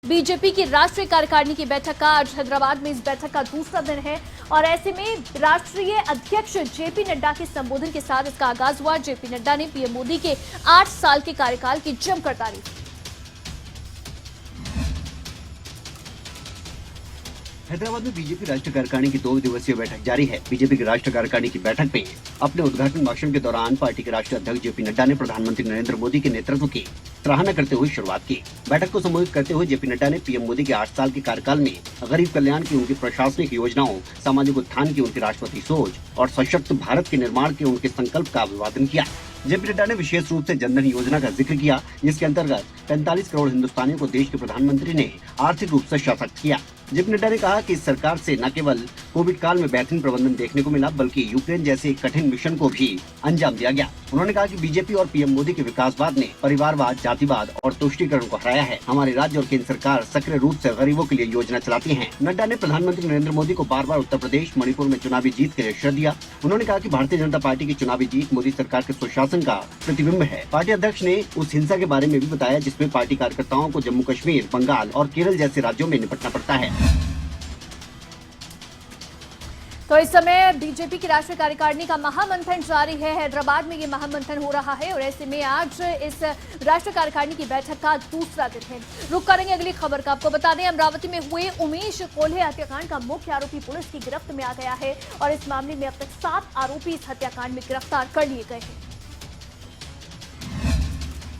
BJP की राष्ट्रीय कार्यकारिणी की बैठक का आज हैदराबाद में इस बैठक का दूसरा दिन है और ऐसे में राष्ट्रीय अध्यक्ष जेपी नड्डा के संबोधन के साथ इसका आगाज हुआ। जेपी नड्डा ने पीएम मोदी के 8 साल के कार्यकाल की जमकर तारीफ की। हैदराबाद में बीजेपी राष्ट्रीय कार्यकारिणी की 2 दिवसीय बैठक जारी है। बीजेपी की राष्ट्रीय कार्यकारिणी की बैठक में अपने उद्घाटन भाषण के दौरान पार्टी के राष्ट्रीय अध्यक्ष जेपी नड्डा ने प्रधानमंत्री नरेंद्र मोदी के नेतृत्व की सराहना करते हुए शुरुआत की। बैठक को संबोधित करते हुए जेपी नड्डा ने पीएम मोदी के 8 साल के कार्यकाल में गरीब कल्याण की उनकी प्रशासनिक योजनाओं, सामाजिक उत्थान की उनकी राष्ट्रपति सोच और सशक्त भारत के निर्माण के उनके संकल्प का अभिवादन किया। जेपी नड्डा ने विशेष रूप से जनधन योजना का जिक्र किया, जिसके अंतर्गत 45 करोड़ हिंदुस्तानियों को देश के प्रधानमंत्री ने आर्थिक रूप से सशक्त किया। जेपी नड्डा ने कहा कि इस सरकार से न केवल कोविड काल में बेहतरीन प्रबंधन देखने को मिला, बल्कि यूक्रेन जैसे कठिन मिशन को भी अंजाम दिया गया। उन्होंने कहा कि बीजेपी और पीएम मोदी के विकासवाद ने परिवारवाद, जातिवाद और तुष्टीकरण को हराया है। हमारी राज्य और केंद्र सरकार सक्रिय रूप से गरीबों के लिए योजना चलाती है। नड्डा ने प्रधानमंत्री नरेंद्र मोदी को बार-बार उत्तर प्रदेश, मणिपुर में चुनावी जीत के लिए श्रेय दिया। उन्होंने कहा कि भारतीय जनता पार्टी की चुनावी जीत मोदी सरकार के सुशासन का प्रतिबिंब है। पार्टी अध्यक्ष ने उस हिंसा के बारे में भी बताया जिसमें पार्टी कार्यकर्ताओं को जम्मू कश्मीर, बंगाल और केरल जैसे राज्यों में निपटना पड़ता है। तो इस समय बीजेपी की राष्ट्रीय कार्यकारिणी का महामंथन जारी है। हैदराबाद में ये महामंथन हो रहा है और ऐसे में आज इस राष्ट्रीय कार्यकारिणी की बैठक का दूसरा दिन है। रुक करेंगे अगली खबर का। आपको बता दें, अमरावती में हुए उमेश कोल्हे हत्याकांड का मुख्य आरोपी पुलिस की गिरफ्त में आ गया है और इस मामले में अब तक 7 आरोपी इस हत्याकांड में गिरफ्तार कर लिए गए हैं।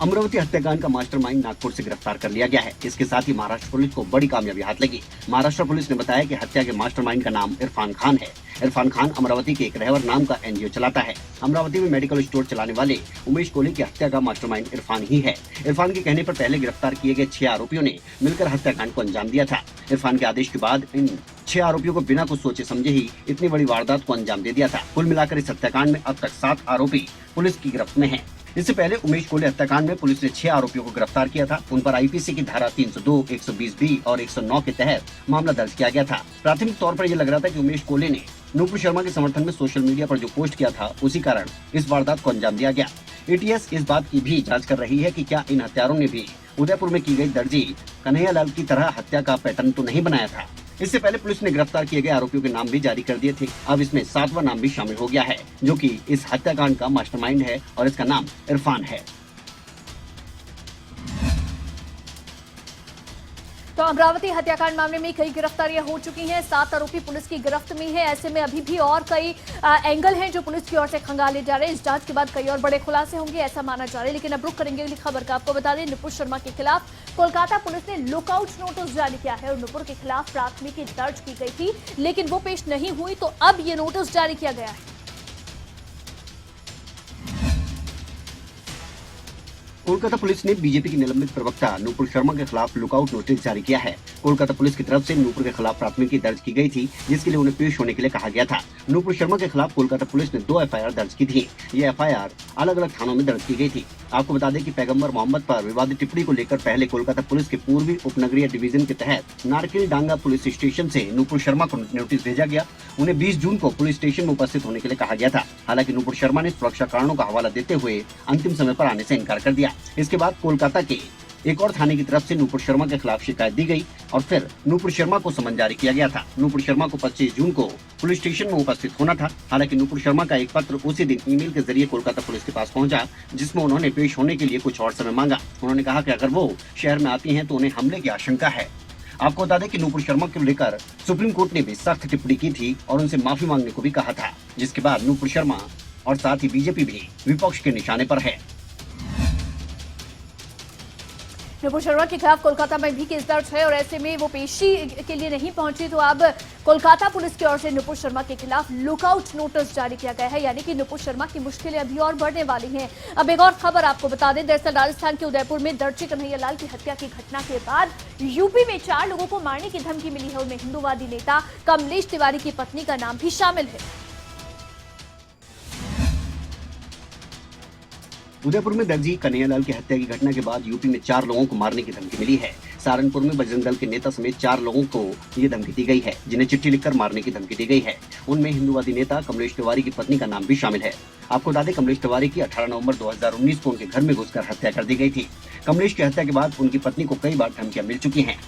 अमरावती हत्याकांड का मास्टरमाइंड नागपुर से गिरफ्तार कर लिया गया है। इसके साथ ही महाराष्ट्र पुलिस को बड़ी कामयाबी हाथ लगी। महाराष्ट्र पुलिस ने बताया कि हत्या के मास्टरमाइंड का नाम इरफान खान है। इरफान खान अमरावती के एक रहवर नाम का एनजीओ चलाता है। अमरावती में मेडिकल स्टोर चलाने वाले उमेश कोल्हे की हत्या का मास्टरमाइंड इरफान ही है। इरफान के कहने पर पहले गिरफ्तार किए गए 6 आरोपियों ने मिलकर हत्याकांड को अंजाम दिया था। इरफान के आदेश के बाद इन 6 आरोपियों को बिना कुछ सोचे समझे ही इतनी बड़ी वारदात को अंजाम दे दिया था। कुल मिलाकर इस हत्याकांड में अब तक 7 आरोपी पुलिस की गिरफ्त में हैं। इससे पहले उमेश कोल्हे हत्याकांड में पुलिस ने 6 आरोपियों को गिरफ्तार किया था। उन पर आईपीसी की धारा 302, 120B और 109 के तहत मामला दर्ज किया गया था। प्राथमिक तौर पर यह लग रहा था कि उमेश कोल्हे ने नूपुर शर्मा के समर्थन में सोशल मीडिया पर जो पोस्ट किया था, उसी कारण इस वारदात को अंजाम दिया गया। एटीएस इस बात की भी जांच कर रही है कि क्या इन हत्यारों ने भी उदयपुर में की गई दर्जी कन्हैयालाल की तरह हत्या का पैटर्न तो नहीं बनाया था। इससे पहले पुलिस ने गिरफ्तार किए गए आरोपियों के नाम भी जारी कर दिए थे। अब इसमें 7वां नाम भी शामिल हो गया है, जो कि इस हत्याकांड का मास्टरमाइंड है और इसका नाम इरफान है। तो अमरावती हत्याकांड मामले में कई गिरफ्तारियां हो चुकी हैं। 7 आरोपी पुलिस की गिरफ्त में है। ऐसे में अभी भी और कई एंगल हैं जो पुलिस की ओर से खंगाले जा रहे हैं। इस जांच के बाद कई और बड़े खुलासे होंगे, ऐसा माना जा रहा है। लेकिन अब रुक करेंगे अगली खबर का। आपको बता दें, नुपुर शर्मा के खिलाफ कोलकाता पुलिस ने लुकआउट नोटिस जारी किया है और नुपुर के खिलाफ प्राथमिकी दर्ज की गई थी, लेकिन वो पेश नहीं हुई, तो अब ये नोटिस जारी किया गया है। कोलकाता पुलिस ने बीजेपी की निलंबित प्रवक्ता नूपुर शर्मा के खिलाफ लुकआउट नोटिस जारी किया है। कोलकाता पुलिस की तरफ से नूपुर के खिलाफ प्राथमिकी दर्ज की गई थी, जिसके लिए उन्हें पेश होने के लिए कहा गया था। नूपुर शर्मा के खिलाफ कोलकाता पुलिस ने 2 एफआईआर दर्ज की थी। ये एफआईआर अलग अलग थानों में दर्ज की गई थी। आपको बता दें कि पैगंबर मोहम्मद पर विवादित टिप्पणी को लेकर पहले कोलकाता पुलिस के पूर्वी उपनगरीय डिवीजन के तहत नारकेल डांगा पुलिस स्टेशन से नूपुर शर्मा को नोटिस भेजा गया। उन्हें 20 जून को पुलिस स्टेशन में उपस्थित होने के लिए कहा गया था। हालांकि नूपुर शर्मा ने सुरक्षा कारणों का हवाला देते हुए अंतिम समय पर आने से इनकार कर दिया। इसके बाद कोलकाता के एक और थाने की तरफ से नूपुर शर्मा के खिलाफ शिकायत दी गई और फिर नूपुर शर्मा को समन जारी किया गया था। नूपुर शर्मा को 25 जून को पुलिस स्टेशन में उपस्थित होना था। हालांकि नूपुर शर्मा का एक पत्र उसी दिन ईमेल के जरिए कोलकाता पुलिस के पास पहुंचा, जिसमें उन्होंने पेश होने के लिए कुछ और समय मांगा। उन्होंने कहा कि अगर वो शहर में आती हैं तो उन्हें हमले की आशंका है। आपको बता दें कि नूपुर शर्मा को लेकर सुप्रीम कोर्ट ने भी सख्त टिप्पणी की थी और उनसे माफी मांगने को भी कहा था, जिसके बाद नूपुर शर्मा और साथ ही बीजेपी भी विपक्ष के निशाने पर है। नुपुर शर्मा के खिलाफ कोलकाता में भी केस दर्ज है और ऐसे में वो पेशी के लिए नहीं पहुंची, तो अब कोलकाता पुलिस की ओर से नुपुर शर्मा के खिलाफ लुकआउट नोटिस जारी किया गया है। यानी कि नुपुर शर्मा की मुश्किलें अभी और बढ़ने वाली हैं। अब एक और खबर आपको बता दें, दरअसल राजस्थान के उदयपुर में दर्जी कन्हैयालाल की हत्या की घटना के बाद यूपी में 4 लोगों को मारने की धमकी मिली है। उनमें हिंदूवादी नेता कमलेश तिवारी की पत्नी का नाम भी शामिल है। उदयपुर में दर्जी कन्हैयालाल की हत्या की घटना के बाद यूपी में 4 लोगों को मारने की धमकी मिली है। सहारनपुर में बजरंग दल के नेता समेत 4 लोगों को ये धमकी दी गई है, जिन्हें चिट्ठी लिखकर मारने की धमकी दी गई है। उनमें हिंदूवादी नेता कमलेश तिवारी की पत्नी का नाम भी शामिल है। आपको बता दें, कमलेश तिवारी की 18 नवंबर 2019 को उनके घर में घुसकर हत्या कर दी गई थी। कमलेश की हत्या के बाद उनकी पत्नी को कई बार धमकियां मिल चुकी हैं।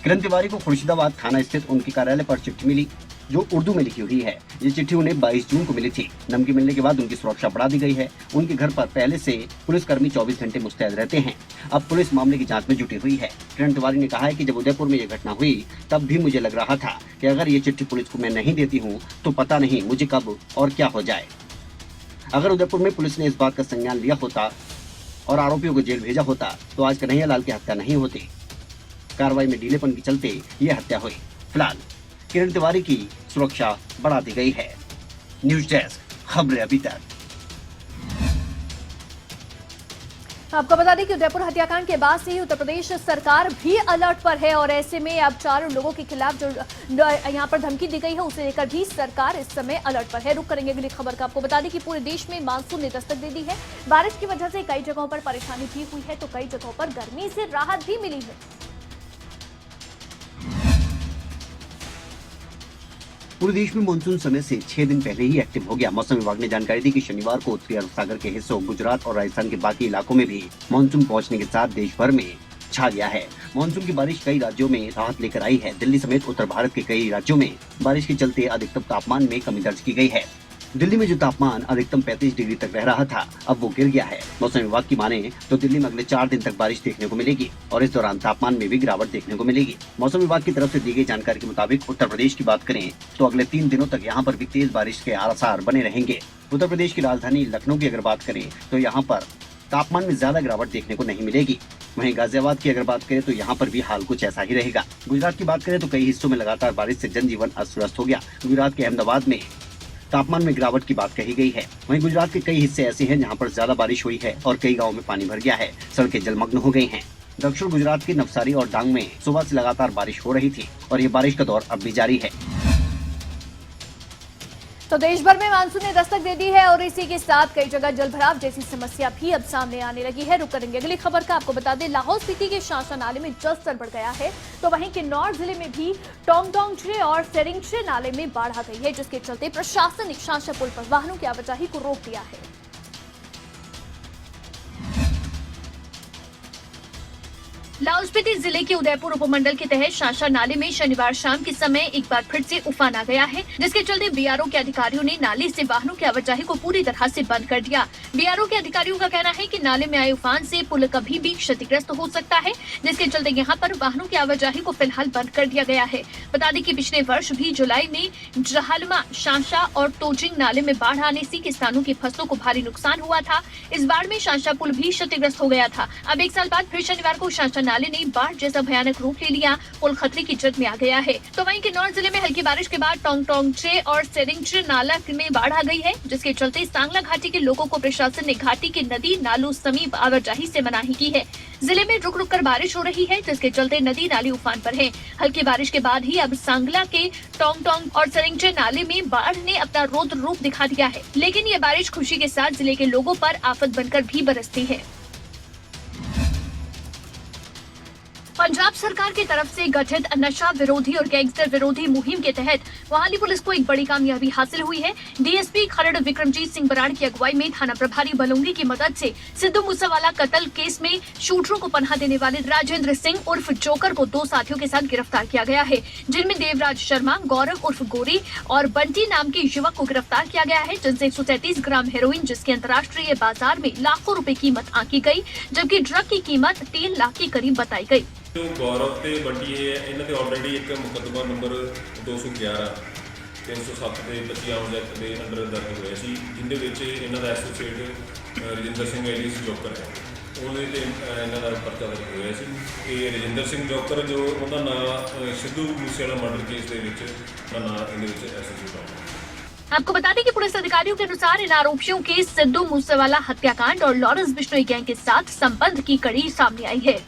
किरण तिवारी को खुर्शीदाबाद थाना स्थित उनके कार्यालय पर चिट्ठी मिली, जो उर्दू में लिखी हुई है। ये चिट्ठी उन्हें 22 जून को मिली थी। धमकी मिलने के बाद उनकी सुरक्षा बढ़ा दी गई है। उनके घर पर पहले से पुलिसकर्मी 24 घंटे मुस्तैद रहते हैं। अब पुलिस मामले की जांच में जुटी हुई है। किरण तिवारी ने कहा है कि जब उदयपुर में ये घटना हुई तब भी मुझे लग रहा था कि अगर ये चिट्ठी पुलिस को मैं नहीं देती हूँ तो पता नहीं मुझे कब और क्या हो जाए। अगर उदयपुर में पुलिस ने इस बात का संज्ञान लिया होता और आरोपियों को जेल भेजा होता तो आज कन्हैया लाल की हत्या नहीं होती। कार्रवाई में ढीलेपन के चलते ये हत्या हुई। फिलहाल किरण तिवारी की सुरक्षा बढ़ा दी गई है। न्यूज डेस्क, खबरें अभी तक। आपको बता दें कि उदयपुर हत्याकांड के बाद से ही उत्तर प्रदेश सरकार भी अलर्ट पर है और ऐसे में अब 4 लोगों के खिलाफ जो यहां पर धमकी दी गई है उसे लेकर भी सरकार इस समय अलर्ट पर है। रुक करेंगे अगली खबर का। आपको बता दें कि पूरे देश में मानसून ने दस्तक दे दी है। बारिश की वजह से कई जगहों पर परेशानी भी हुई है तो कई जगहों पर गर्मी से राहत भी मिली है। पूरे देश में मानसून समय से 6 दिन पहले ही एक्टिव हो गया। मौसम विभाग ने जानकारी दी कि शनिवार को उत्तरी अरब सागर के हिस्सों, गुजरात और राजस्थान के बाकी इलाकों में भी मानसून पहुंचने के साथ देश भर में छा गया है। मानसून की बारिश कई राज्यों में राहत लेकर आई है। दिल्ली समेत उत्तर भारत के कई राज्यों में बारिश के चलते अधिकतम तापमान में कमी दर्ज की गई है। दिल्ली में जो तापमान अधिकतम 35 डिग्री तक रह रहा था अब वो गिर गया है। मौसम विभाग की माने तो दिल्ली में अगले 4 दिन तक बारिश देखने को मिलेगी और इस दौरान तापमान में भी गिरावट देखने को मिलेगी। मौसम विभाग की तरफ से दी गई जानकारी के मुताबिक उत्तर प्रदेश की बात करें तो अगले 3 दिनों तक यहाँ पर भी तेज बारिश के आसार बने रहेंगे। उत्तर प्रदेश की राजधानी लखनऊ की अगर बात करें तो यहाँ पर तापमान में ज्यादा गिरावट देखने को नहीं मिलेगी। वहीं गाजियाबाद की अगर बात करें तो यहाँ पर भी हाल कुछ ऐसा ही रहेगा। गुजरात की बात करें तो कई हिस्सों में लगातार बारिश से जनजीवन अस्त व्यस्त हो गया। गुजरात के अहमदाबाद में तापमान में गिरावट की बात कही गई है। वहीं गुजरात के कई हिस्से ऐसे हैं जहां पर ज्यादा बारिश हुई है और कई गांवों में पानी भर गया है, सड़कें जलमग्न हो गई हैं। दक्षिण गुजरात के नवसारी और डांग में सुबह से लगातार बारिश हो रही थी और ये बारिश का दौर अब भी जारी है। तो देश भर में मानसून ने दस्तक दे दी है और इसी के साथ कई जगह जलभराव जैसी समस्या भी अब सामने आने लगी है। रुक करेंगे अगली खबर का। आपको बता दें लाहौल स्पीति के शांशा नाले में जलस्तर बढ़ गया है तो वहीं किन्नौर जिले में भी टोंगटोंगचे और सेरिंगचे नाले में बाढ़ आ गई है, जिसके चलते प्रशासन ने शांशा पुल पर वाहनों की आवाजाही को रोक दिया है। लाहौल स्पीति जिले के उदयपुर उपमंडल के तहत शांशा नाले में शनिवार शाम के समय एक बार फिर से उफान आ गया है, जिसके चलते बीआरओ के अधिकारियों ने नाले से वाहनों की आवाजाही को पूरी तरह से बंद कर दिया। बीआरओ के अधिकारियों का कहना है कि नाले में आए उफान से पुल कभी भी क्षतिग्रस्त हो सकता है, जिसके चलते यहाँ पर वाहनों की आवाजाही को फिलहाल बंद कर दिया गया है। बता दें कि पिछले वर्ष भी जुलाई में जहालमा, शांशा और तोजिंग नाले में बाढ़ आने से किसानों की फसलों को भारी नुकसान हुआ था। इस बाढ़ में शांशा पुल भी क्षतिग्रस्त हो गया था। अब 1 साल बाद फिर शनिवार को शांशा नाले ने बाढ़ जैसा भयानक रूप ले लिया, पुल खतरे की जद में आ गया है। तो वहीं किन्नौर जिले में हल्की बारिश के बाद टोंगटोंगचे और सेरिंगचे नाला में बाढ़ आ गई है, जिसके चलते सांगला घाटी के लोगों को प्रशासन ने घाटी के नदी नालों समीप आवाजाही से मनाही की है। जिले में रुक रुक कर बारिश हो रही है, जिसके चलते नदी नाले उफान पर है। हल्की बारिश के बाद ही अब सांगला के टोंगटोंग और सेरिंगचे नाले में बाढ़ ने अपना रौद्र रूप दिखा दिया है, लेकिन ये बारिश खुशी के साथ जिले के लोगों पर आफत बनकर भी बरसती है। पंजाब सरकार की तरफ से गठित नशा विरोधी और गैंगस्टर विरोधी मुहिम के तहत मोहाली पुलिस को एक बड़ी कामयाबी हासिल हुई है। डीएसपी खरड़ विक्रमजीत सिंह बराड़ की अगुवाई में थाना प्रभारी बलूंगी की मदद से सिद्धू मूसेवाला कत्ल केस में शूटरों को पनाह देने वाले राजेंद्र सिंह उर्फ जोकर को 2 साथियों के साथ गिरफ्तार किया गया है, जिनमें देवराज शर्मा, गौरव उर्फ गोरी और बंटी नाम के युवक को गिरफ्तार किया गया है, जिनसे 137 ग्राम हेरोइन, जिसकी अंतर्राष्ट्रीय बाजार में लाखों रुपए कीमत आंकी गई, जबकि ड्रग की कीमत 3 लाख के करीब बताई गई। जो गौरव ਤੇ ਬੰਟੀ ਇਹਨਾਂ ਤੇ ਆਲਰੇਡੀ ਇੱਕ ਮੁਕੱਦਮਾ ਨੰਬਰ 211 307 ਦੇ 25 ਆਮ ਐਕਟ ਦੇ ਅੰਡਰ ਦਰਜ ਹੋਇਆ ਸੀ, ਜਿੰਦੇ ਵਿੱਚ ਇਹਨਾਂ ਦਾ ਐਸੋਸੀਏਟ ਰਜਿੰਦਰ ਸਿੰਘ ਐਲੀਸ ਜੋਕਰ ਹੈ, ਉਹਦੇ ਤੇ ਇਹਨਾਂ ਦਾ ਪਰਚਾ ਦਰਜ ਹੋਇਆ ਸੀ। ਇਹ ਰਜਿੰਦਰ ਸਿੰਘ ਜੋਕਰ ਜੋ ਉਹਦਾ ਨਾਮ ਸਿੱਧੂ ਮੂਸੇਵਾਲਾ ਮਰਡਰ ਕੇਸ ਦੇ ਵਿੱਚ ਦਾ ਨਾਮ ਇਹਦੇ ਵਿੱਚ ਐਸੋਸੀਏਟ ਹੈ। आपको बता दें कि पुलिस अधिकारियों के अनुसार इन आरोपियों के सिद्धू मूसेवाला हत्याकांड और लॉरेंस बिश्नोई गैंग के साथ संबंध की कड़ी सामने आई है।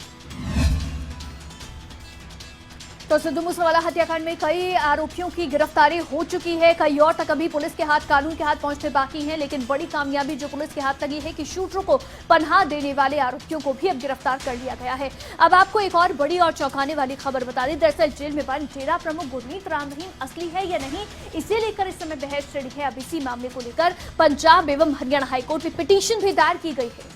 तो सिद्धू मूसेवाला हत्याकांड में कई आरोपियों की गिरफ्तारी हो चुकी है, कई और तक अभी पुलिस के हाथ, कानून के हाथ पहुंचने बाकी हैं, लेकिन बड़ी कामयाबी जो पुलिस के हाथ लगी है कि शूटरों को पनाह देने वाले आरोपियों को भी अब गिरफ्तार कर लिया गया है। अब आपको एक और बड़ी और चौंकाने वाली खबर बता दें। दरअसल जेल में बंद डेरा प्रमुख गुरमीत राम रहीम असली है या नहीं, इसे लेकर इस समय बहस छिड़ी है। अब इसी मामले को लेकर पंजाब एवं हरियाणा हाईकोर्ट में पिटीशन भी दायर की गई है।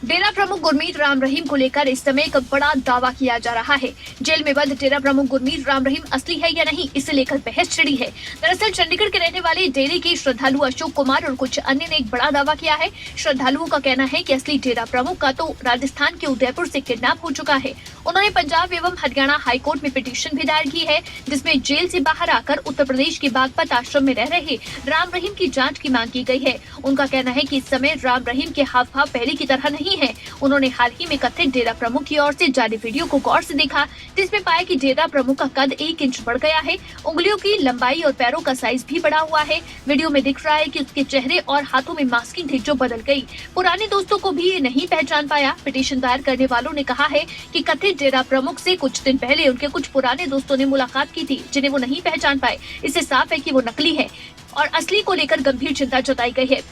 डेरा प्रमुख गुरमीत राम रहीम को लेकर इस समय एक बड़ा दावा किया जा रहा है। जेल में बंद डेरा प्रमुख गुरमीत राम रहीम असली है या नहीं, इसे लेकर बहस छिड़ी है। दरअसल चंडीगढ़ के रहने वाले डेरे के श्रद्धालु अशोक कुमार और कुछ अन्य ने एक बड़ा दावा किया है। श्रद्धालुओं का कहना है कि असली डेरा प्रमुख का तो राजस्थान के उदयपुर से किडनैप हो चुका है। उन्होंने पंजाब एवं हरियाणा हाईकोर्ट में पिटीशन भी दायर की है, जिसमें जेल से बाहर आकर उत्तर प्रदेश के बागपत आश्रम में रह रहे राम रहीम की जांच की मांग की गई है। उनका कहना है कि इस समय राम रहीम के हाव भाव पहले की तरह नहीं है। उन्होंने हाल ही में कथित डेरा प्रमुख की ओर से जारी वीडियो को गौर से देखा, जिसमें पाया कि डेरा प्रमुख का कद 1 इंच बढ़ गया है। उंगलियों की लंबाई और पैरों का साइज भी बढ़ा हुआ है। वीडियो में दिख रहा है कि उसके चेहरे और हाथों में मास्किंग थी जो बदल गई। पुराने दोस्तों को भी ये नहीं पहचान पाया। पिटीशन दायर करने वालों ने कहा है कि कथित डेरा प्रमुख से कुछ दिन पहले उनके कुछ पुराने दोस्तों ने मुलाकात की थी, जिन्हें वो नहीं पहचान पाए। इससे साफ है कि वो नकली है और असली को लेकर गंभीर चिंता जताई गई है।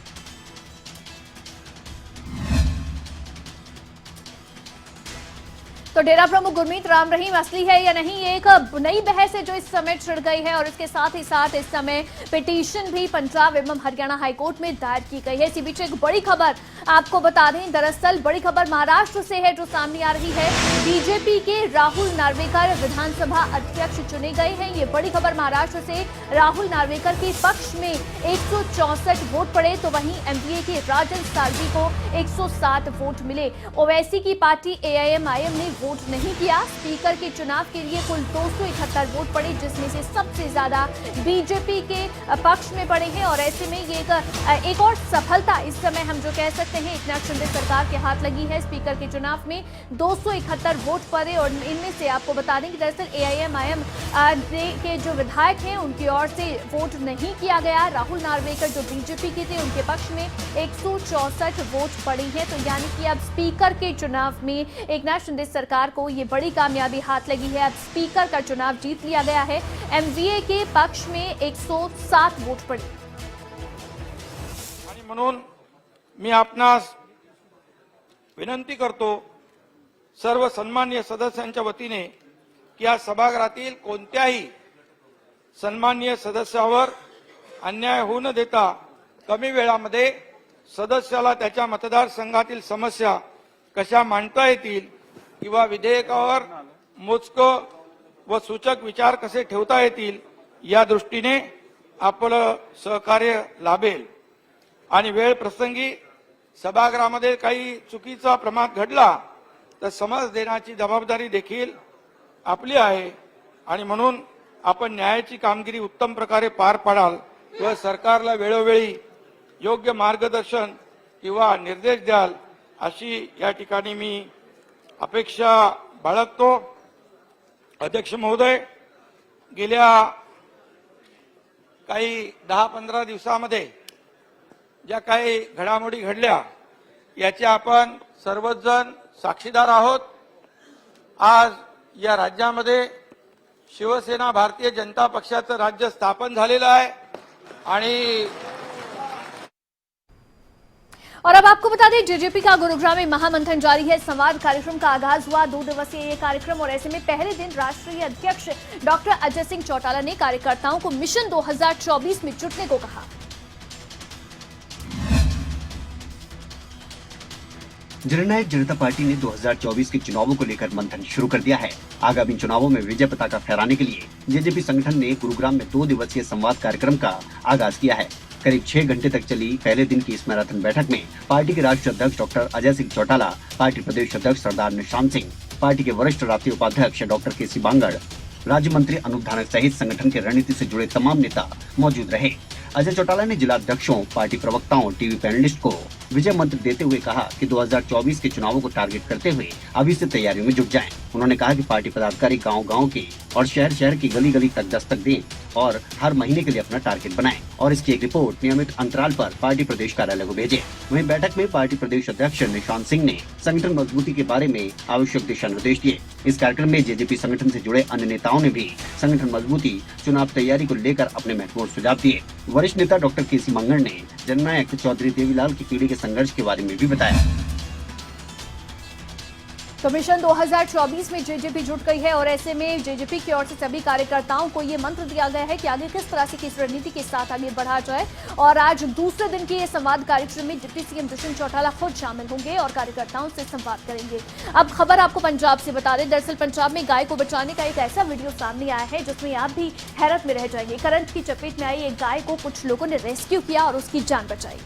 तो डेरा प्रमुख गुरमीत राम रहीम असली है या नहीं, ये एक नई बहस है जो इस समय छिड़ गई है और इसके साथ ही साथ इस समय पिटीशन भी पंजाब एवं हरियाणा हाईकोर्ट में दायर की गई है। इसी बीच एक बड़ी खबर आपको बता दें, दरअसल बड़ी खबर महाराष्ट्र से है जो सामने आ रही है। बीजेपी के राहुल नार्वेकर विधानसभा अध्यक्ष चुने गए हैं। ये बड़ी खबर महाराष्ट्र से। राहुल नार्वेकर के पक्ष में 164 वोट पड़े, तो वहीं एमपीए के राजन साल्वी को 107 वोट मिले। ओवैसी की पार्टी एआईएमआईएम ने वोट नहीं किया। स्पीकर के चुनाव के लिए कुल 271 वोट पड़े, जिसमें से सबसे ज्यादा बीजेपी के पक्ष में पड़े हैं। और ऐसे में ये एक और सफलता इस समय हम जो कह सकते हैं एकनाथ शिंदे सरकार के हाथ लगी है। स्पीकर के चुनाव में 271 वोट पड़े और इनमें से आपको बता दें कि दरअसल एआईएमआईएम के जो विधायक हैं उनकी ओर से वोट नहीं किया गया। राहुल नार्वेकर जो बीजेपी के थे उनके पक्ष में 164 वोट पड़ी है। तो यानी कि अब स्पीकर के चुनाव में एकनाथ शिंदे सरकार को ये बड़ी कामयाबी हाथ लगी है। अब स्पीकर का चुनाव जीत लिया गया है। एमवीए के पक्ष में 107 वोट पड़े। आणि म्हणून मी आपणास विनंती करतो सर्व सन्माननीय सदस्यांच्या वतीने की या सभागृहातील कोणत्याही सन्माननीय सदस्यावर अन्याय होऊ न देता कमी वेळामध्ये सदस्याला त्याच्या मतदारसंघातील समस्या कशा मांडता येतील किंवा विधेयकावर मोजकं व सूचक विचार कसे ठेवता येतील या दृष्टीने आपलं सहकार्य लाभेल। आणि वेळ प्रसंगी सभागृहामध्ये काही चुकीचा प्रमाद घडला तर समज देण्याची जबाबदारी देखील आपली आहे आणि म्हणून आपण न्यायाची कामगिरी उत्तम प्रकारे पार पाडाल व सरकारला वेळोवेळी योग्य मार्गदर्शन किंवा निर्देश द्याल अशी या ठिकाणी मी अपेक्षा बाळगतो। अध्यक्ष महोदय, गेल्या काही 10-15 दिवसामध्ये ज्या काही घडामोडी घडल्या याचे आपण सर्वच जण साक्षीदार आहोत। आज या राज्यामध्ये शिवसेना भारतीय जनता पक्षाचं राज्य स्थापन झालेलं आहे आणि और अब आपको बता दें जेजेपी का गुरुग्राम में महामंथन जारी है। संवाद कार्यक्रम का आगाज हुआ 2 दिवसीय ये कार्यक्रम और ऐसे में पहले दिन राष्ट्रीय अध्यक्ष डॉक्टर अजय सिंह चौटाला ने कार्यकर्ताओं को मिशन 2024 में जुटने को कहा। जननायक जनता पार्टी ने 2024 के चुनावों को लेकर मंथन शुरू कर दिया है। आगामी चुनावों में विजय पताका फहराने के लिए जेजेपी संगठन ने गुरुग्राम में 2 दिवसीय संवाद कार्यक्रम का आगाज किया है। करीब 6 घंटे तक चली पहले दिन की इस मैराथन बैठक में पार्टी के राष्ट्रीय अध्यक्ष डॉक्टर अजय सिंह चौटाला, पार्टी प्रदेश अध्यक्ष सरदार निशांत सिंह, पार्टी के वरिष्ठ राष्ट्रीय उपाध्यक्ष डॉक्टर केसी बांगड़, राज्य मंत्री अनूप धानक सहित संगठन के रणनीति से जुड़े तमाम नेता मौजूद रहे। अजय चौटाला ने जिला अध्यक्षों, पार्टी प्रवक्ताओं, टीवी पैनलिस्ट को विजय मंत्र देते हुए कहा कि 2024 के चुनावों को टारगेट करते हुए अभी से तैयारियों में जुट जाएं। उन्होंने कहा कि पार्टी पदाधिकारी गांव-गांव के और शहर-शहर की गली-गली तक दस्तक दें और हर महीने के लिए अपना टारगेट बनाएं और इसकी एक रिपोर्ट नियमित अंतराल पर पार्टी प्रदेश कार्यालय को भेजें। वहीं बैठक में पार्टी प्रदेश अध्यक्ष निशांत सिंह ने संगठन मजबूती के बारे में आवश्यक दिशा निर्देश दिए। इस कार्यक्रम में जेजेपी संगठन से जुड़े अन्य नेताओं ने भी संगठन मजबूती, चुनाव तैयारी को लेकर अपने महत्वपूर्ण सुझाव दिए। वरिष्ठ नेता डॉक्टर केसी बांगड़ ने जननायक चौधरी देवीलाल की पीढ़ी के संघर्ष के बारे में भी बताया। तो मिशन 2024 में जेजेपी जुट गई है और ऐसे में जेजेपी की ओर से सभी कार्यकर्ताओं को ये मंत्र दिया गया है कि आगे किस तरह से किस रणनीति के साथ आगे बढ़ा जाए। और आज दूसरे दिन के ये संवाद कार्यक्रम में डिप्टी सीएम दुष्यंत चौटाला खुद शामिल होंगे और कार्यकर्ताओं से संवाद करेंगे। अब खबर आपको पंजाब से बता दें, दरअसल पंजाब में गाय को बचाने का एक ऐसा वीडियो सामने आया है जिसमें आप भी हैरत में रह जाएंगे। करंट की चपेट में आई एक गाय को कुछ लोगों ने रेस्क्यू किया और उसकी जान बचाई।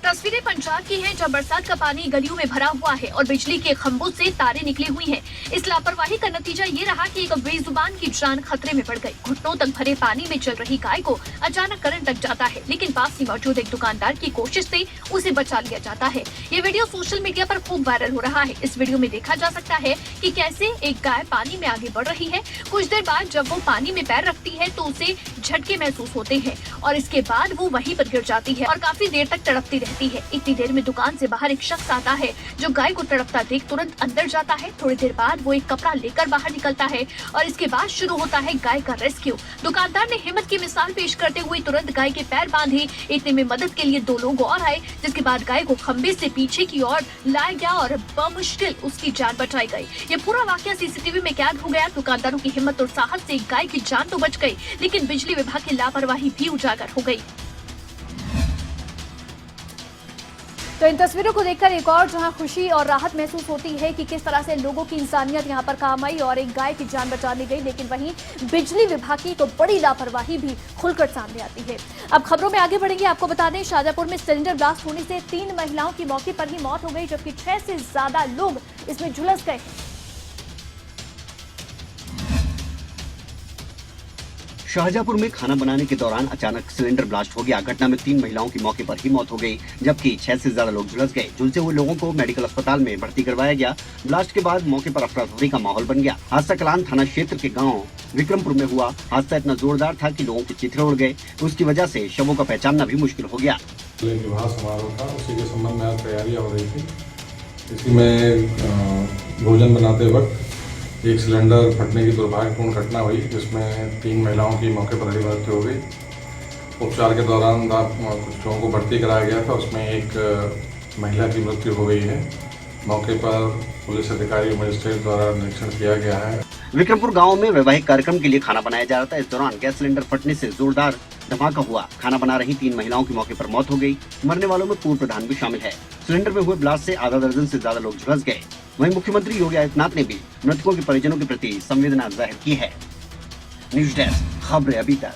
तस्वीरें पंजाब की हैं, जहां बरसात का पानी गलियों में भरा हुआ है और बिजली के खंभों से तारें निकली हुई हैं। इस लापरवाही का नतीजा ये रहा कि एक बेजुबान की जान खतरे में पड़ गई। घुटनों तक भरे पानी में चल रही गाय को अचानक करंट लग जाता है, लेकिन पास ही मौजूद एक दुकानदार की कोशिश से उसे बचा लिया जाता है। ये वीडियो सोशल मीडिया पर खूब वायरल हो रहा है। इस वीडियो में देखा जा सकता है कि कैसे एक गाय पानी में आगे बढ़ रही है। कुछ देर बाद जब वो पानी में पैर रखती है तो उसे झटके महसूस होते हैं और इसके बाद वो वहीं पर गिर जाती है और काफी देर तक तड़पती रहती है। इतनी देर में दुकान से बाहर एक शख्स आता है जो गाय को तड़पता देख तुरंत अंदर जाता है। थोड़ी देर बाद वो एक कपड़ा लेकर बाहर निकलता है और इसके बाद शुरू होता है गाय का रेस्क्यू। दुकानदार ने हिम्मत की मिसाल पेश करते हुए तुरंत गाय के पैर बांधे। इतने में मदद के लिए 2 लोग और आए, जिसके बाद गाय को खंबे से पीछे की ओर लाया गया और बमुश्किल उसकी जान बचाई गई। ये पूरा वाकया सीसीटीवी में कैद हो गया। दुकानदारों की हिम्मत और साहस से गाय की जान तो बच गई, लेकिन बिजली विभाग की लापरवाही भी उजागर हो गई। तो इन तस्वीरों को देखकर एक और जहां खुशी और राहत महसूस होती है कि किस तरह से लोगों की इंसानियत यहां पर काम आई और एक गाय की जान बचा ली गई, लेकिन वहीं बिजली विभाग की तो बड़ी लापरवाही भी खुलकर सामने आती है। अब खबरों में आगे बढ़ेंगे। आपको बता दें, शाजापुर में सिलेंडर ब्लास्ट होने से 3 महिलाओं की मौके पर ही मौत हो गई, जबकि 6 से ज्यादा लोग इसमें झुलस गए। शाहजहांपुर में खाना बनाने के दौरान अचानक सिलेंडर ब्लास्ट हो गया। घटना में 3 महिलाओं की मौके पर ही मौत हो गई, जबकि 6 से ज्यादा लोग झुलस गए। झुलसे हुए लोगों को मेडिकल अस्पताल में भर्ती करवाया गया। ब्लास्ट के बाद मौके पर अफरा-तफरी का माहौल बन गया। हादसा कलान थाना क्षेत्र के गांव विक्रमपुर में हुआ। हादसा इतना जोरदार था कि लोगों के चित्रे उड़ गए। उसकी वजह से शवों का पहचानना भी मुश्किल हो गया। विवाह समारोह था, उसी के संबंध में आज तैयारियां हो रही थी। इसी में भोजन बनाते वक्त एक सिलेंडर फटने की दुर्भाग्यपूर्ण घटना हुई, जिसमें 3 महिलाओं की मौके पर ही मृत्यु हो गई। उपचार के दौरान कुछ लोगों को भर्ती कराया गया था, उसमें एक महिला की मृत्यु हो गई है। मौके पर पुलिस अधिकारी और मजिस्ट्रेट द्वारा निरीक्षण किया गया है। विक्रमपुर गांव में वैवाहिक कार्यक्रम के लिए खाना बनाया जा रहा था। इस दौरान गैस सिलेंडर फटने से जोरदार धमाका हुआ। खाना बना रही 3 महिलाओं की मौके पर मौत हो गई। मरने वालों में पूर्व प्रधान भी शामिल है। सिलेंडर में हुए ब्लास्ट से आधा दर्जन से ज्यादा लोग झुलस गए। वहीं मुख्यमंत्री योगी आदित्यनाथ ने भी मृतकों के परिजनों के प्रति संवेदना जाहिर की है। न्यूज डेस्क, खबरें अभी तक।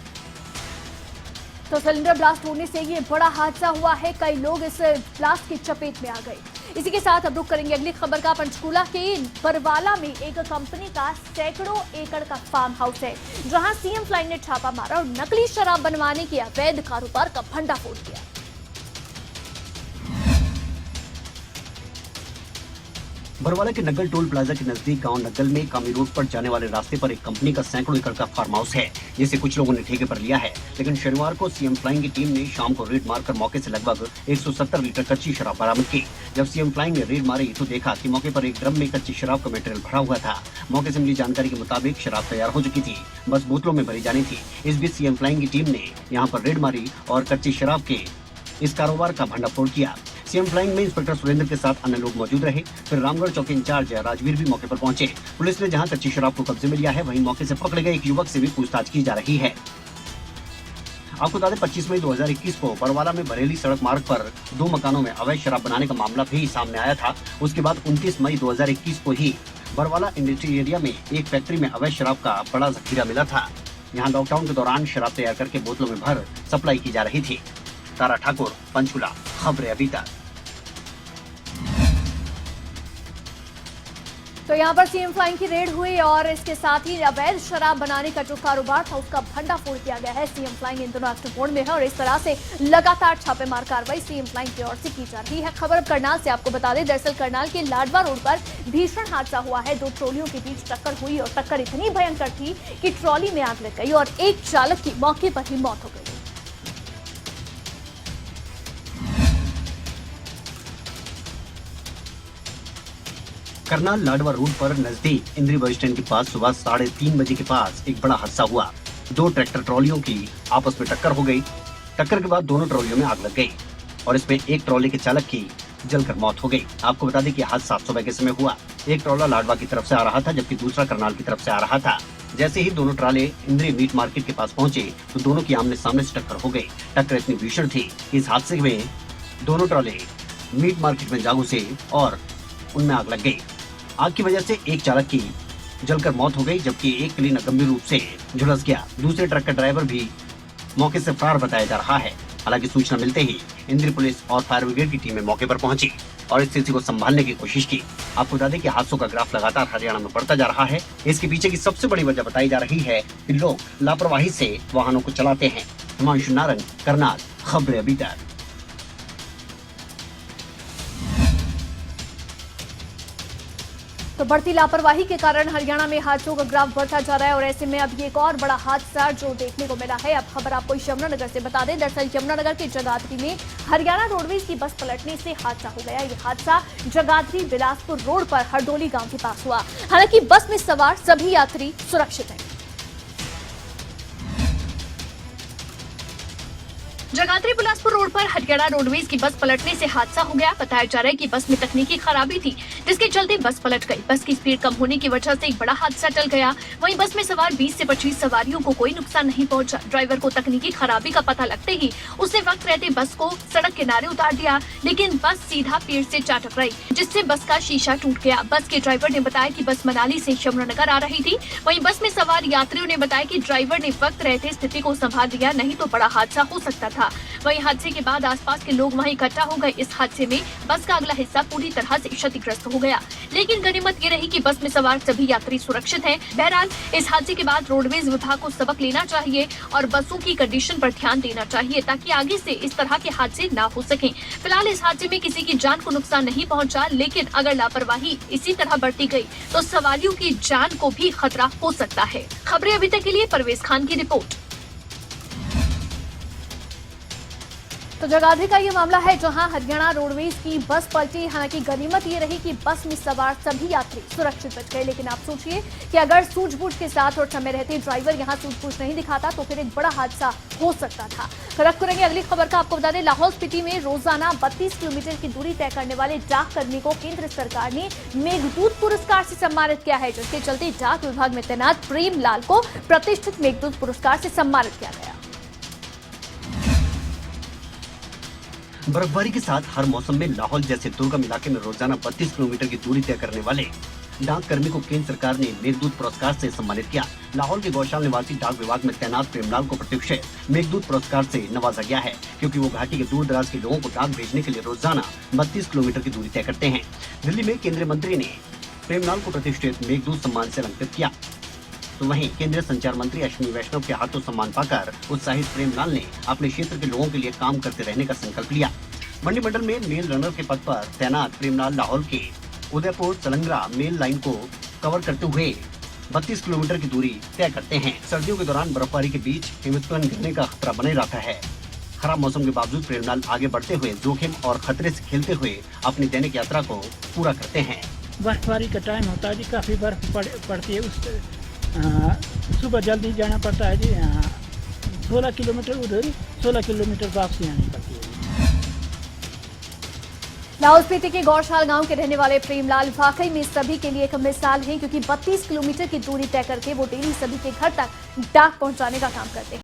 तो सिलेंडर ब्लास्ट होने से ये बड़ा हादसा हुआ है। कई लोग इस ब्लास्ट की चपेट में आ गए। इसी के साथ अब रुक करेंगे अगली खबर का। पंचकूला के बरवाला में एक कंपनी का सैकड़ों एकड़ का फार्म हाउस है, जहां सीएम फ्लाइंग ने छापा मारा और नकली शराब बनवाने के अवैध कारोबार का भंडाफोड़ किया। बरवाला के नग्गल टोल प्लाजा के नजदीक गांव नग्गल में कामी रोड पर जाने वाले रास्ते पर एक कंपनी का सैकड़ों एकड़ का फार्म हाउस है, जिसे कुछ लोगों ने ठेके पर लिया है। लेकिन शनिवार को सीएम फ्लाइंग की टीम ने शाम को रेड मारकर मौके से लगभग 170 लीटर कच्ची शराब बरामद की। जब सीएम फ्लाइंग ने रेड मारी तो देखा कि मौके पर एक ड्रम में कच्ची शराब का मटेरियल भरा हुआ था। मौके से मिली जानकारी के मुताबिक शराब तैयार हो चुकी थी, बस बोतलों में भरी जानी थी। इस बीच सीएम फ्लाइंग की टीम ने यहाँ पर रेड मारी और कच्ची शराब के इस कारोबार का भंडाफोड़ किया। सीएम फ्लाइंग में इंस्पेक्टर सुरेंद्र के साथ अन्य लोग मौजूद रहे। फिर रामगढ़ चौकी इंचार्ज राजवीर भी मौके पर पहुंचे। पुलिस ने जहां कच्ची शराब को कब्जे में लिया है, वहीं मौके से पकड़े गए एक युवक से भी पूछताछ की जा रही है। आपको बता दें, 25 मई 2021 को बरवाला में बरेली सड़क मार्ग पर 2 मकानों में अवैध शराब बनाने का मामला भी सामने आया था। उसके बाद 29 मई 2021 को ही बरवाला इंडस्ट्री एरिया में एक फैक्ट्री में अवैध शराब का बड़ा जखीरा मिला था। यहाँ लॉकडाउन के दौरान शराब तैयार करके बोतलों में भर सप्लाई की जा रही थी। तारा ठाकुर, पंचकुला, खबरें अभी तक। तो यहाँ पर सीएम फ्लाइंग की रेड हुई और इसके साथ ही अवैध शराब बनाने का जो कारोबार था उसका भंडाफोड़ किया गया है। सीएम फ्लाइंग इन दोनों एक्टिव मोड में है और इस तरह से लगातार छापेमार कार्रवाई सीएम फ्लाइंग की ओर से की जा रही है। खबर अब करनाल से आपको बता दें, दरअसल करनाल के लाडवा रोड पर भीषण हादसा हुआ है। 2 ट्रॉलियों के बीच टक्कर हुई और टक्कर इतनी भयंकर थी कि ट्रॉली में आग लग गई और एक चालक की मौके पर ही मौत हो गई। करनाल लाडवा रोड पर नजदीक इंद्री बस स्टैंड के पास सुबह 3:30 बजे के पास एक बड़ा हादसा हुआ। 2 ट्रैक्टर ट्रॉलियों की आपस में टक्कर हो गई। टक्कर के बाद दोनों ट्रॉलियों में आग लग गई। और इसमें एक ट्रॉली के चालक की जलकर मौत हो गई। आपको बता दें कि हादसा सुबह के समय हुआ। एक ट्रॉला लाडवा की तरफ से आ रहा था जबकि दूसरा करनाल की तरफ से आ रहा था। जैसे ही दोनों ट्राले इंद्रिय मीट मार्केट के पास पहुंचे तो दोनों की आमने सामने से टक्कर हो गई। टक्कर इतनी भीषण थी कि इस हादसे में दोनों ट्राले मीट मार्केट में जा घुसे और उनमें आग लग गई। आग की वजह से एक चालक की जलकर मौत हो गई जबकि एक क्लीनर गंभीर रूप से झुलस गया। दूसरे ट्रक का ड्राइवर भी मौके से फरार बताया जा रहा है। हालांकि सूचना मिलते ही इंद्री पुलिस और फायर ब्रिगेड की टीमें मौके पर पहुंची और स्थिति को संभालने की कोशिश की। आपको बता दें कि हादसों का ग्राफ लगातार हरियाणा में बढ़ता जा रहा है। इसके पीछे की सबसे बड़ी वजह बताई जा रही है कि लोग लापरवाही से वाहनों को चलाते हैं। हिमांशु नारंग, करनाल, खबरें अभी तक। तो बढ़ती लापरवाही के कारण हरियाणा में हादसों का ग्राफ बढ़ता जा रहा है और ऐसे में अब ये एक और बड़ा हादसा जो देखने को मिला है। अब खबर आपको यमुनानगर से बता दें। दरअसल यमुनानगर के जगाधरी में हरियाणा रोडवेज की बस पलटने से हादसा हो गया। ये हादसा जगाधरी बिलासपुर रोड पर हरडोली गांव के पास हुआ। हालांकि बस में सवार सभी यात्री सुरक्षित हैं। जगाधरी बिलासपुर रोड पर हरियाणा रोडवेज की बस पलटने से हादसा हो गया। बताया जा रहा है कि बस में तकनीकी खराबी थी जिसके चलते बस पलट गई। बस की स्पीड कम होने की वजह से एक बड़ा हादसा टल गया। वहीं बस में सवार 20 से 25 सवारियों को कोई नुकसान नहीं पहुंचा। ड्राइवर को तकनीकी खराबी का पता लगते ही उसने वक्त रहते बस को सड़क किनारे उतार दिया, लेकिन बस सीधा पेड़ से जा टकराई जिससे बस का शीशा टूट गया। बस के ड्राइवर ने बताया कि बस मनाली से यमुनानगर आ रही थी। वहीं बस में सवार यात्रियों ने बताया कि ड्राइवर ने वक्त रहते स्थिति को संभाल लिया, नहीं तो बड़ा हादसा हो सकता था। वहीं हादसे के बाद आसपास के लोग वहीं इकट्ठा हो गए। इस हादसे में बस का अगला हिस्सा पूरी तरह से क्षतिग्रस्त हो गया, लेकिन गनीमत ये रही कि बस में सवार सभी यात्री सुरक्षित हैं। बहरहाल इस हादसे के बाद रोडवेज विभाग को सबक लेना चाहिए और बसों की कंडीशन पर ध्यान देना चाहिए ताकि आगे से इस तरह के हादसे न हो सकें। फिलहाल इस हादसे में किसी की जान को नुकसान नहीं पहुंचा, लेकिन अगर लापरवाही इसी तरह बढ़ती गई तो सवारियों की जान को भी खतरा हो सकता है। खबरें अभी तक के लिए परवेज खान की रिपोर्ट। तो जगाधरी का ये मामला है जहां हरियाणा रोडवेज की बस पलटी। हालांकि गनीमत ये रही कि बस में सवार सभी यात्री सुरक्षित बच गए, लेकिन आप सोचिए कि अगर सूझबूझ के साथ और समय रहते ड्राइवर यहां सूझबूझ नहीं दिखाता तो फिर एक बड़ा हादसा हो सकता था। रख करेंगे अगली खबर का। आपको बता दें, लाहौल स्पीति में रोजाना 32 किलोमीटर की दूरी तय करने वाले डाक कर्मी को केंद्र सरकार ने मेघदूत पुरस्कार से सम्मानित किया है, जिसके चलते डाक विभाग में तैनात प्रेम लाल को प्रतिष्ठित मेघदूत पुरस्कार से सम्मानित किया गया। बर्फबारी के साथ हर मौसम में लाहौल जैसे दुर्गम इलाके में रोजाना 32 किलोमीटर की दूरी तय करने वाले डाक कर्मी को केंद्र सरकार ने मेघदूत पुरस्कार से सम्मानित किया। लाहौल के गौशाल निवासी डाक विभाग में तैनात प्रेमलाल को प्रतिष्ठित मेघदूत पुरस्कार से नवाजा गया है, क्योंकि वो घाटी के दूर दराज के लोगों को डाक भेजने के लिए रोजाना 32 किलोमीटर की दूरी तय करते हैं। दिल्ली में केंद्रीय मंत्री ने प्रेमलाल को प्रतिष्ठित मेघदूत सम्मान से अलंकृत किया, तो वहीं केंद्रीय संचार मंत्री अश्विनी वैष्णव के हाथों सम्मान पाकर उत्साहित प्रेमलाल ने अपने क्षेत्र के लोगों के लिए काम करते रहने का संकल्प लिया। मंडी मंडल में मेल रनर के पद पर तैनात प्रेमलाल लाहौल के उदयपुर सलंगरा मेल लाइन को कवर करते हुए 32 किलोमीटर की दूरी तय करते हैं। सर्दियों के दौरान बर्फबारी के बीच हिमस्खलन गिरने का खतरा बने रहता है। खराब मौसम के बावजूद प्रेमलाल आगे बढ़ते हुए जोखिम और खतरे से खेलते हुए अपनी दैनिक यात्रा को पूरा करते हैं। बर्फबारी का टाइम होता है जी, काफ़ी बर्फ पड़ती है। उस सुबह जल्दी जाना पड़ता है जी। 16 किलोमीटर उधर, 16 किलोमीटर वापसी आनी पड़ती है। लाहौल स्पीति के गौशाल गांव के रहने वाले प्रेमलाल वाकई में सभी के लिए एक मिसाल हैं, क्योंकि 32 किलोमीटर की दूरी तय करके वो डेली सभी के घर तक डाक पहुंचाने का काम करते हैं।